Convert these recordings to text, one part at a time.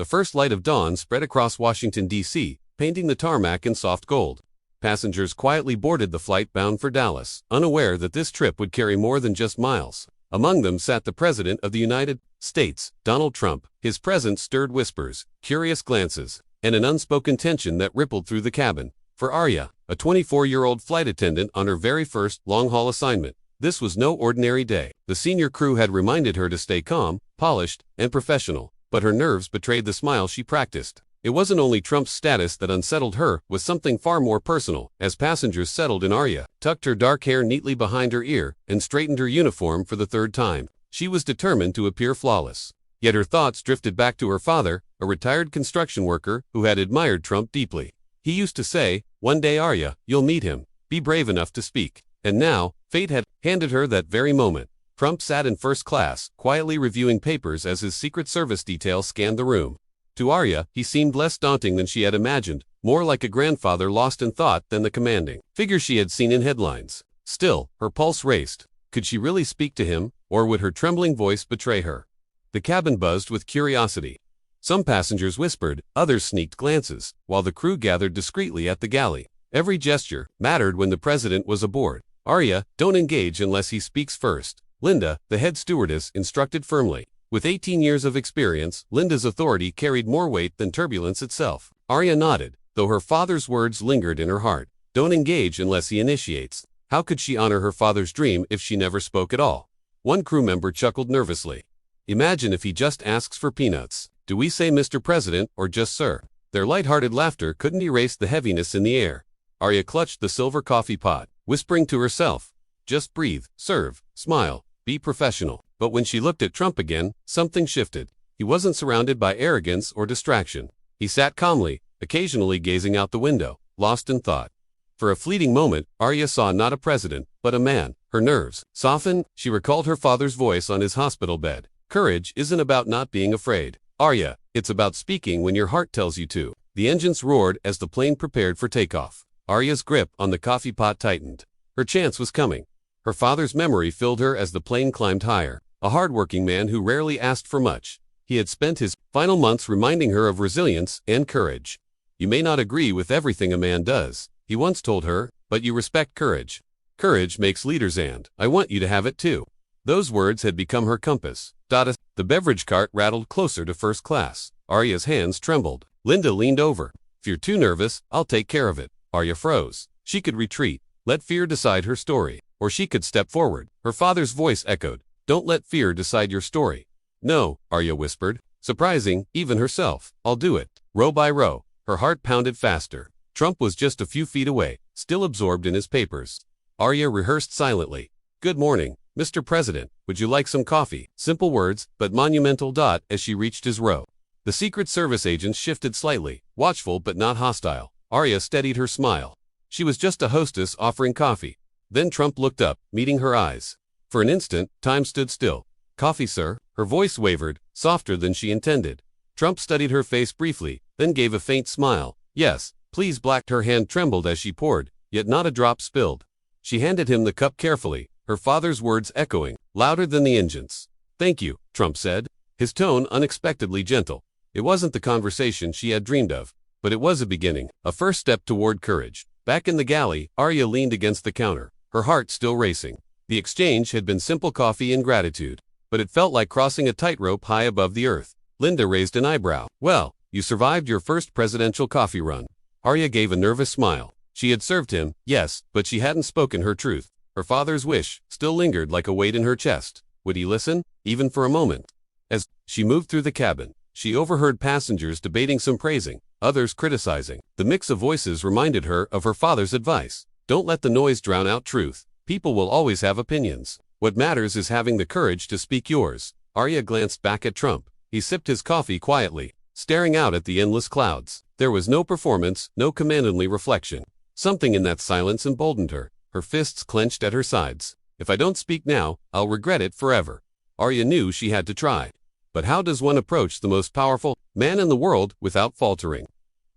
The first light of dawn spread across Washington, D.C., painting the tarmac in soft gold. Passengers quietly boarded the flight bound for Dallas, unaware that this trip would carry more than just miles. Among them sat the President of the United States, Donald Trump. His presence stirred whispers, curious glances, and an unspoken tension that rippled through the cabin. For Aria, a 24-year-old flight attendant on her very first long-haul assignment, this was no ordinary day. The senior crew had reminded her to stay calm, polished, and professional, but her nerves betrayed the smile she practiced. It wasn't only Trump's status that unsettled her, was something far more personal. As passengers settled in, Aria tucked her dark hair neatly behind her ear and straightened her uniform for the third time. She was determined to appear flawless. Yet her thoughts drifted back to her father, a retired construction worker who had admired Trump deeply. He used to say, "One day, Aria, you'll meet him. Be brave enough to speak." And now, fate had handed her that very moment. Trump sat in first class, quietly reviewing papers as his Secret Service detail scanned the room. To Aria, he seemed less daunting than she had imagined, more like a grandfather lost in thought than the commanding figure she had seen in headlines. Still, her pulse raced. Could she really speak to him, or would her trembling voice betray her? The cabin buzzed with curiosity. Some passengers whispered, others sneaked glances, while the crew gathered discreetly at the galley. Every gesture mattered when the president was aboard. "Aria, don't engage unless he speaks first," Linda, the head stewardess, instructed firmly. With 18 years of experience, Linda's authority carried more weight than turbulence itself. Aria nodded, though her father's words lingered in her heart. Don't engage unless he initiates. How could she honor her father's dream if she never spoke at all? One crew member chuckled nervously. Imagine if he just asks for peanuts. Do we say Mr. President or just Sir? Their light-hearted laughter couldn't erase the heaviness in the air. Aria clutched the silver coffee pot, whispering to herself, just breathe, serve, smile, be professional. But when she looked at Trump again, something shifted. He wasn't surrounded by arrogance or distraction. He sat calmly, occasionally gazing out the window, lost in thought. For a fleeting moment, Aria saw not a president, but a man. Her nerves softened. She recalled her father's voice on his hospital bed. Courage isn't about not being afraid, Aria, it's about speaking when your heart tells you to. The engines roared as the plane prepared for takeoff. Aria's grip on the coffee pot tightened. Her chance was coming. Her father's memory filled her as the plane climbed higher. A hard-working man who rarely asked for much. He had spent his final months reminding her of resilience and courage. You may not agree with everything a man does, he once told her, but you respect courage. Courage makes leaders, and I want you to have it too. Those words had become her compass. The beverage cart rattled closer to first class. Aria's hands trembled. Linda leaned over. If you're too nervous, I'll take care of it. Aria froze. She could retreat, let fear decide her story, or she could step forward. Her father's voice echoed. Don't let fear decide your story. No, Aria whispered, surprising even herself. I'll do it. Row by row, her heart pounded faster. Trump was just a few feet away, still absorbed in his papers. Aria rehearsed silently. Good morning, Mr. President. Would you like some coffee? Simple words, but monumental. As she reached his row, the Secret Service agents shifted slightly, watchful but not hostile. Aria steadied her smile. She was just a hostess offering coffee. Then Trump looked up, meeting her eyes. For an instant, time stood still. Coffee, sir? Her voice wavered, softer than she intended. Trump studied her face briefly, then gave a faint smile. Yes, please. Her hand trembled as she poured, yet not a drop spilled. She handed him the cup carefully, her father's words echoing, louder than the engines. Thank you, Trump said, his tone unexpectedly gentle. It wasn't the conversation she had dreamed of, but it was a beginning, a first step toward courage. Back in the galley, Aria leaned against the counter, her heart still racing. The exchange had been simple coffee and gratitude, but it felt like crossing a tightrope high above the earth. Linda raised an eyebrow. Well, you survived your first presidential coffee run. Aria gave a nervous smile. She had served him, yes, but she hadn't spoken her truth. Her father's wish still lingered like a weight in her chest. Would he listen, even for a moment? As she moved through the cabin, she overheard passengers debating, some praising, others criticizing. The mix of voices reminded her of her father's advice. Don't let the noise drown out truth. People will always have opinions. What matters is having the courage to speak yours. Aria glanced back at Trump. He sipped his coffee quietly, staring out at the endless clouds. There was no performance, no commandingly reflection. Something in that silence emboldened her. Her fists clenched at her sides. If I don't speak now, I'll regret it forever. Aria knew she had to try. But how does one approach the most powerful man in the world without faltering?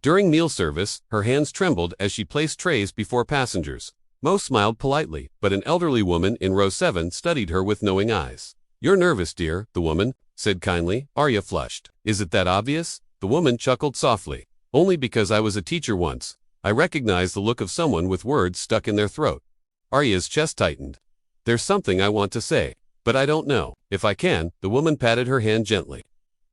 During meal service, her hands trembled as she placed trays before passengers. Most smiled politely, but an elderly woman in row 7 studied her with knowing eyes. You're nervous, dear, the woman said kindly. Aria flushed. Is it that obvious? The The woman chuckled softly. Only because I was a teacher once. I recognized the look of someone with words stuck in their throat. Aria's chest tightened. There's something I want to say, but I don't know if I can. The woman patted her hand gently.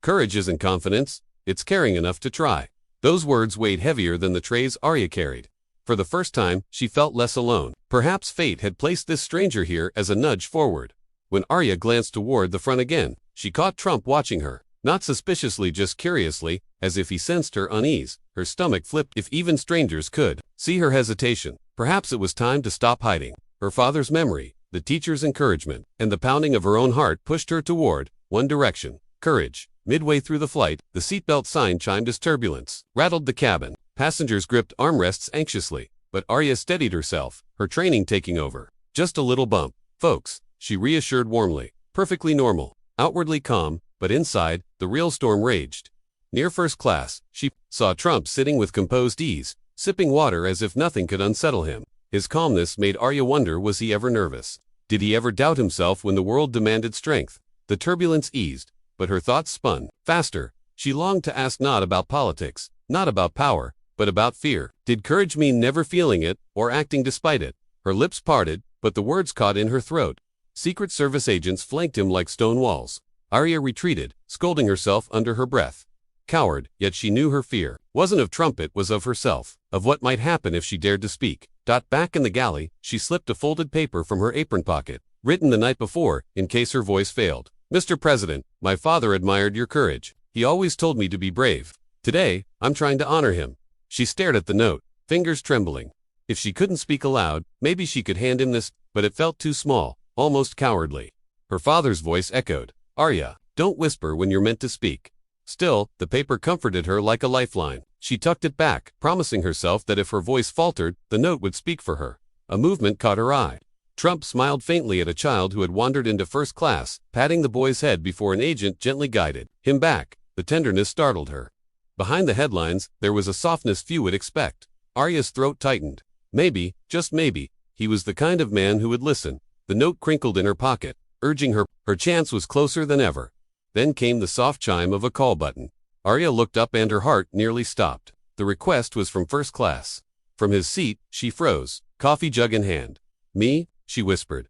Courage isn't confidence, it's caring enough to try. Those words weighed heavier than the trays Aria carried. For the first time, she felt less alone. Perhaps fate had placed this stranger here as a nudge forward. When Aria glanced toward the front again, she caught Trump watching her. Not suspiciously, just curiously, as if he sensed her unease. Her stomach flipped. If even strangers could see her hesitation, perhaps it was time to stop hiding. Her father's memory, the teacher's encouragement, and the pounding of her own heart pushed her toward one direction: courage. Midway through the flight, the seatbelt sign chimed as turbulence rattled the cabin. Passengers gripped armrests anxiously, but Aria steadied herself, her training taking over. Just a little bump, folks, she reassured warmly. Perfectly normal, outwardly calm, but inside, the real storm raged. Near first class, she saw Trump sitting with composed ease, sipping water as if nothing could unsettle him. His calmness made Aria wonder, was he ever nervous? Did he ever doubt himself when the world demanded strength? The turbulence eased, but her thoughts spun faster. She longed to ask not about politics, not about power, but about fear. Did courage mean never feeling it, or acting despite it? Her lips parted, but the words caught in her throat. Secret Service agents flanked him like stone walls. Aria retreated, scolding herself under her breath. Coward, yet she knew her fear wasn't of Trump, it was of herself, of what might happen if she dared to speak. Back in the galley, she slipped a folded paper from her apron pocket, written the night before, in case her voice failed. Mr. President, my father admired your courage. He always told me to be brave. Today, I'm trying to honor him. She stared at the note, fingers trembling. If she couldn't speak aloud, maybe she could hand him this, but it felt too small, almost cowardly. Her father's voice echoed. Aria, don't whisper when you're meant to speak. Still, the paper comforted her like a lifeline. She tucked it back, promising herself that if her voice faltered, the note would speak for her. A movement caught her eye. Trump smiled faintly at a child who had wandered into first class, patting the boy's head before an agent gently guided him back. The tenderness startled her. Behind the headlines, there was a softness few would expect. Aria's throat tightened. Maybe, just maybe, he was the kind of man who would listen. The note crinkled in her pocket, urging her. Her chance was closer than ever. Then came the soft chime of a call button. Aria looked up and her heart nearly stopped. The request was from first class. From his seat, she froze, coffee jug in hand. Me? She whispered.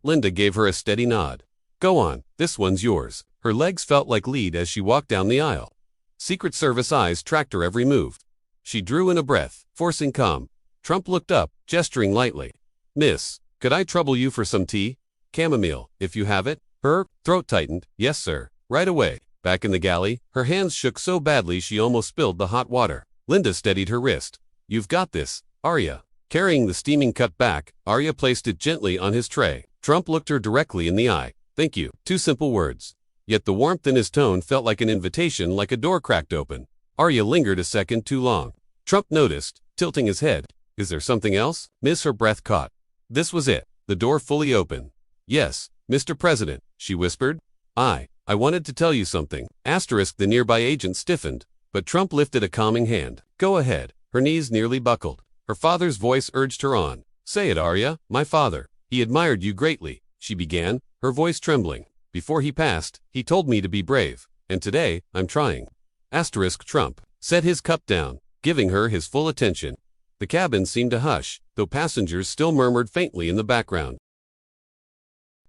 Linda gave her a steady nod. Go on, this one's yours. Her legs felt like lead as she walked down the aisle. Secret Service eyes tracked her every move. She drew in a breath, forcing calm. Trump looked up, gesturing lightly. Miss, could I trouble you for some tea? Chamomile, if you have it. Her throat tightened. Yes, sir. Right away. Back in the galley, her hands shook so badly she almost spilled the hot water. Linda steadied her wrist. You've got this, Aria. Carrying the steaming cup back, Aria placed it gently on his tray. Trump looked her directly in the eye. Thank you. Two simple words. Yet the warmth in his tone felt like an invitation, like a door cracked open. Aria lingered a second too long. Trump noticed, tilting his head. Is there something else? Miss, her breath caught. This was it. The door fully open. Yes, Mr. President, she whispered. I wanted to tell you something. The nearby agent stiffened, but Trump lifted a calming hand. Go ahead. Her knees nearly buckled. Her father's voice urged her on. Say it, Aria. My father. He admired you greatly, she began, her voice trembling. Before he passed, he told me to be brave, and today, I'm trying. Trump set his cup down, giving her his full attention. The cabin seemed to hush, though passengers still murmured faintly in the background.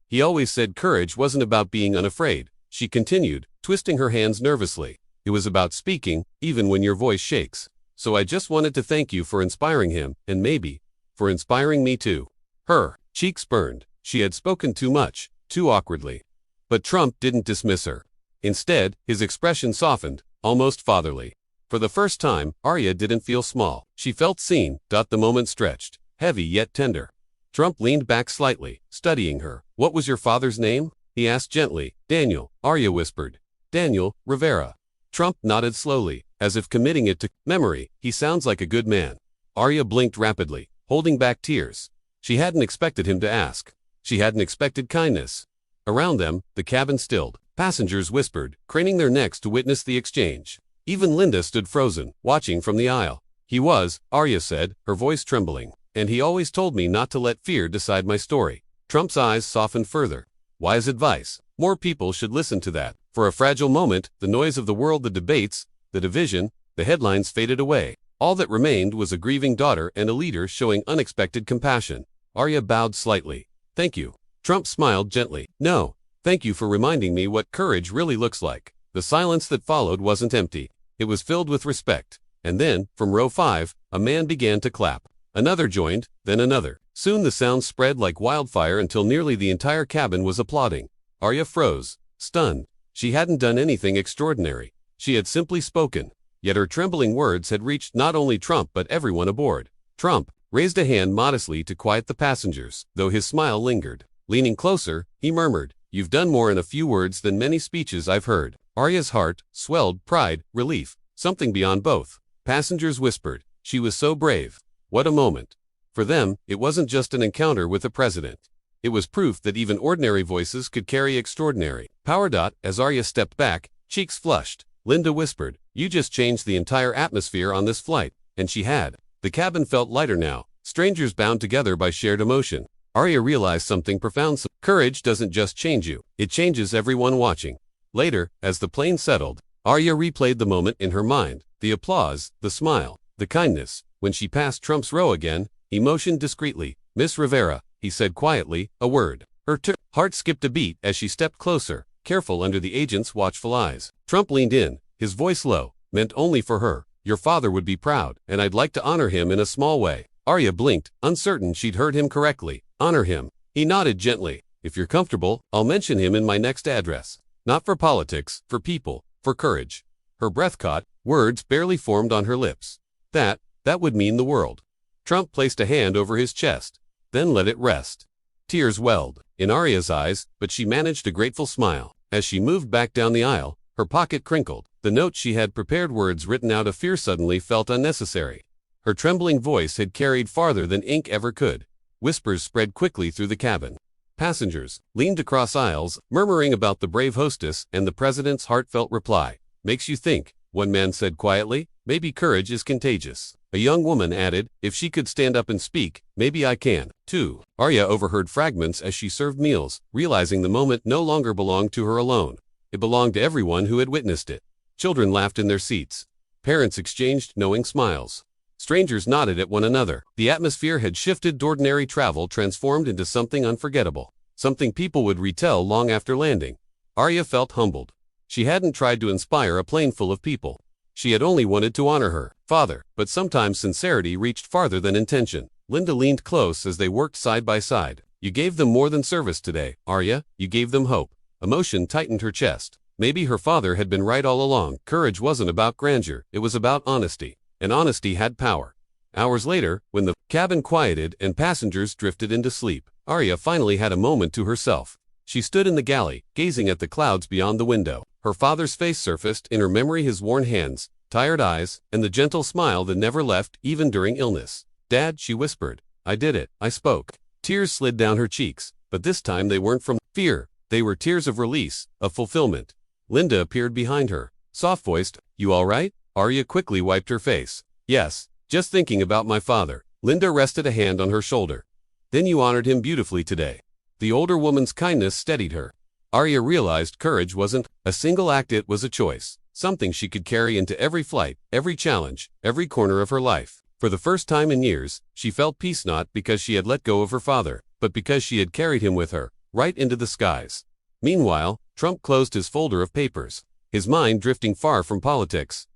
He always said courage wasn't about being unafraid, she continued, twisting her hands nervously. It was about speaking, even when your voice shakes. So I just wanted to thank you for inspiring him, and maybe, for inspiring me too. Her cheeks burned. She had spoken too much, too awkwardly. But Trump didn't dismiss her. Instead, his expression softened, almost fatherly. For the first time, Aria didn't feel small. She felt seen. The moment stretched, heavy yet tender. Trump leaned back slightly, studying her. What was your father's name? He asked gently. Daniel, Aria whispered. Daniel Rivera. Trump nodded slowly, as if committing it to memory. He sounds like a good man. Aria blinked rapidly, holding back tears. She hadn't expected him to ask. She hadn't expected kindness. Around them, the cabin stilled. Passengers whispered, craning their necks to witness the exchange. Even Linda stood frozen, watching from the aisle. He was, Aria said, her voice trembling. And he always told me not to let fear decide my story. Trump's eyes softened further. Wise advice. More people should listen to that. For a fragile moment, the noise of the world, the debates, the division, the headlines faded away. All that remained was a grieving daughter and a leader showing unexpected compassion. Aria bowed slightly. "Thank you." Trump smiled gently. "No, thank you for reminding me what courage really looks like." The silence that followed wasn't empty. It was filled with respect. And then, from row 5, a man began to clap. Another joined, then another. Soon the sound spread like wildfire until nearly the entire cabin was applauding. Aria froze, stunned. She hadn't done anything extraordinary. She had simply spoken. Yet her trembling words had reached not only Trump but everyone aboard. Trump raised a hand modestly to quiet the passengers, though his smile lingered. Leaning closer, he murmured, "You've done more in a few words than many speeches I've heard." Aria's heart swelled, pride, relief, something beyond both. Passengers whispered, "She was so brave." What a moment. For them, it wasn't just an encounter with the president. It was proof that even ordinary voices could carry extraordinary power. As Aria stepped back, cheeks flushed, Linda whispered, "You just changed the entire atmosphere on this flight." And she had. The cabin felt lighter now, strangers bound together by shared emotion. Aria realized something profound. Courage doesn't just change you, it changes everyone watching. Later, as the plane settled, Aria replayed the moment in her mind, the applause, the smile, the kindness. When she passed Trump's row again, he motioned discreetly. "Miss Rivera," he said quietly, a word. Her heart skipped a beat as she stepped closer, careful under the agent's watchful eyes. Trump leaned in, his voice low, meant only for her. "Your father would be proud, and I'd like to honor him in a small way." Aria blinked, uncertain she'd heard him correctly. "Honor him." He nodded gently. "If you're comfortable, I'll mention him in my next address. Not for politics, for people, for courage." Her breath caught, words barely formed on her lips. That would mean the world. Trump placed a hand over his chest, then let it rest. Tears welled in Aria's eyes, but she managed a grateful smile. As she moved back down the aisle, her pocket crinkled. The note she had prepared, words written out of fear, suddenly felt unnecessary. Her trembling voice had carried farther than ink ever could. Whispers spread quickly through the cabin. Passengers leaned across aisles, murmuring about the brave hostess and the president's heartfelt reply. "Makes you think," one man said quietly. "Maybe courage is contagious." A young woman added, "If she could stand up and speak, maybe I can, too." Aria overheard fragments as she served meals, realizing the moment no longer belonged to her alone. It belonged to everyone who had witnessed it. Children laughed in their seats. Parents exchanged knowing smiles. Strangers nodded at one another. The atmosphere had shifted. Ordinary travel transformed into something unforgettable, something people would retell long after landing. Aria felt humbled. She hadn't tried to inspire a plane full of people. She had only wanted to honor her father, but sometimes sincerity reached farther than intention. Linda leaned close as they worked side by side. "You gave them more than service today, Aria. You gave them hope." Emotion tightened her chest. Maybe her father had been right all along. Courage wasn't about grandeur, it was about honesty. And honesty had power. Hours later, when the cabin quieted and passengers drifted into sleep, Aria finally had a moment to herself. She stood in the galley, gazing at the clouds beyond the window. Her father's face surfaced in her memory, his worn hands, tired eyes, and the gentle smile that never left, even during illness. "Dad," she whispered. "I did it. I spoke." Tears slid down her cheeks, but this time they weren't from fear. They were tears of release, of fulfillment. Linda appeared behind her, soft-voiced. "You all right?" Aria quickly wiped her face. "Yes, just thinking about my father." Linda rested a hand on her shoulder. "Then you honored him beautifully today." The older woman's kindness steadied her. Aria realized courage wasn't a single act, it was a choice, something she could carry into every flight, every challenge, every corner of her life. For the first time in years, she felt peace, not because she had let go of her father, but because she had carried him with her, right into the skies. Meanwhile, Trump closed his folder of papers, his mind drifting far from politics.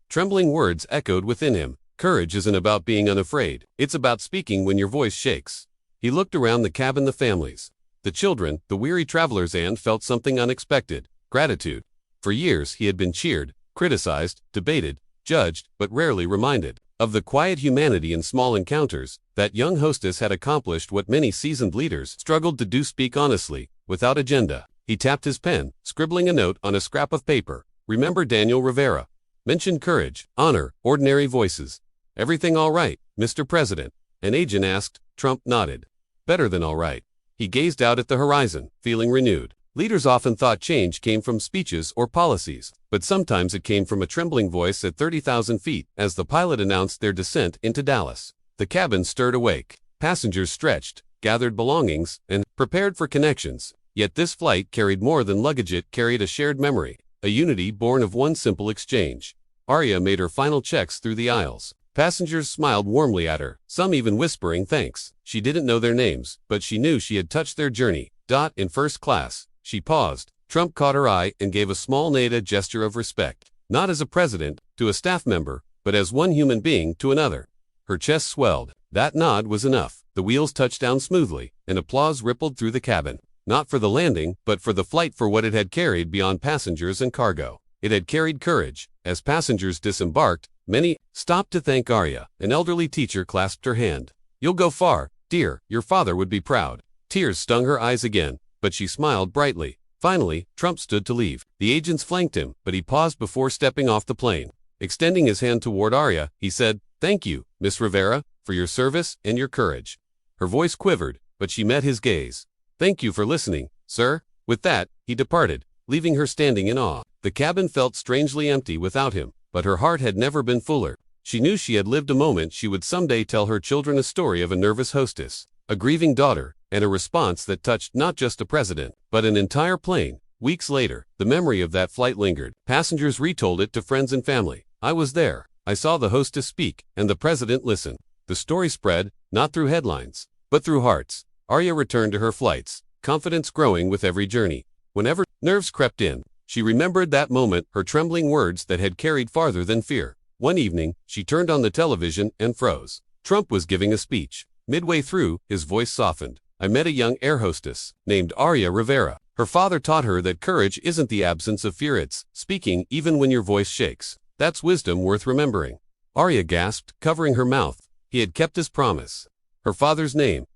Trembling words echoed within him. "Courage isn't about being unafraid, it's about speaking when your voice shakes." He looked around the cabin, the families, the children, the weary travelers, and felt something unexpected: gratitude. For years he had been cheered, criticized, debated, judged, but rarely reminded of the quiet humanity in small encounters. That young hostess had accomplished what many seasoned leaders struggled to do: speak honestly, without agenda. He tapped his pen, scribbling a note on a scrap of paper. "Remember Daniel Rivera. Mention courage, honor, ordinary voices." "Everything all right, Mr. President?" an agent asked. Trump nodded. "Better than all right." He gazed out at the horizon, feeling renewed. Leaders often thought change came from speeches or policies, but sometimes it came from a trembling voice at 30,000 feet as the pilot announced their descent into Dallas. The cabin stirred awake. Passengers stretched, gathered belongings, and prepared for connections. Yet this flight carried more than luggage, it carried a shared memory, a unity born of one simple exchange. Aria made her final checks through the aisles. Passengers smiled warmly at her, some even whispering thanks. She didn't know their names, but she knew she had touched their journey. In first class. She paused. Trump caught her eye and gave a small nada gesture of respect. Not as a president, to a staff member, but as one human being to another. Her chest swelled. That nod was enough. The wheels touched down smoothly, and applause rippled through the cabin. Not for the landing, but for the flight, for what it had carried beyond passengers and cargo. It had carried courage. As passengers disembarked, many stopped to thank Aria. An elderly teacher clasped her hand. "You'll go far, dear. Your father would be proud." Tears stung her eyes again, but she smiled brightly. Finally, Trump stood to leave. The agents flanked him, but he paused before stepping off the plane. Extending his hand toward Aria, he said, "Thank you, Miss Rivera, for your service and your courage." Her voice quivered, but she met his gaze. "Thank you for listening, sir." With that, he departed, leaving her standing in awe. The cabin felt strangely empty without him, but her heart had never been fuller. She knew she had lived a moment she would someday tell her children, a story of a nervous hostess, a grieving daughter, and a response that touched not just a president, but an entire plane. Weeks later, the memory of that flight lingered. Passengers retold it to friends and family. "I was there. I saw the hostess speak, and the president listen." The story spread, not through headlines, but through hearts. Aria returned to her flights, confidence growing with every journey. Whenever nerves crept in, she remembered that moment, her trembling words that had carried farther than fear. One evening, she turned on the television and froze. Trump was giving a speech. Midway through, his voice softened. "I met a young air hostess named Aria Rivera. Her father taught her that courage isn't the absence of fear, it's speaking even when your voice shakes. That's wisdom worth remembering." Aria gasped, covering her mouth. He had kept his promise. Her father's name,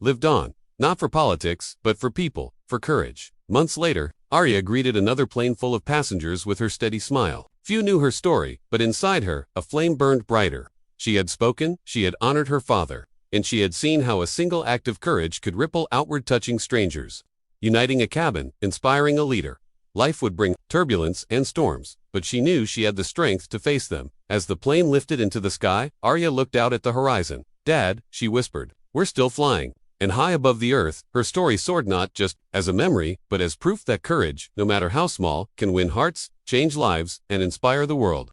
lived on, not for politics, but for people, for courage. Months later, Aria greeted another plane full of passengers with her steady smile. Few knew her story, but inside her, a flame burned brighter. She had spoken, she had honored her father, and she had seen how a single act of courage could ripple outward, touching strangers, uniting a cabin, inspiring a leader. Life would bring turbulence and storms, but she knew she had the strength to face them. As the plane lifted into the sky, Aria looked out at the horizon. "Dad," she whispered, "we're still flying." And high above the earth, her story soared, not just as a memory, but as proof that courage, no matter how small, can win hearts, change lives, and inspire the world.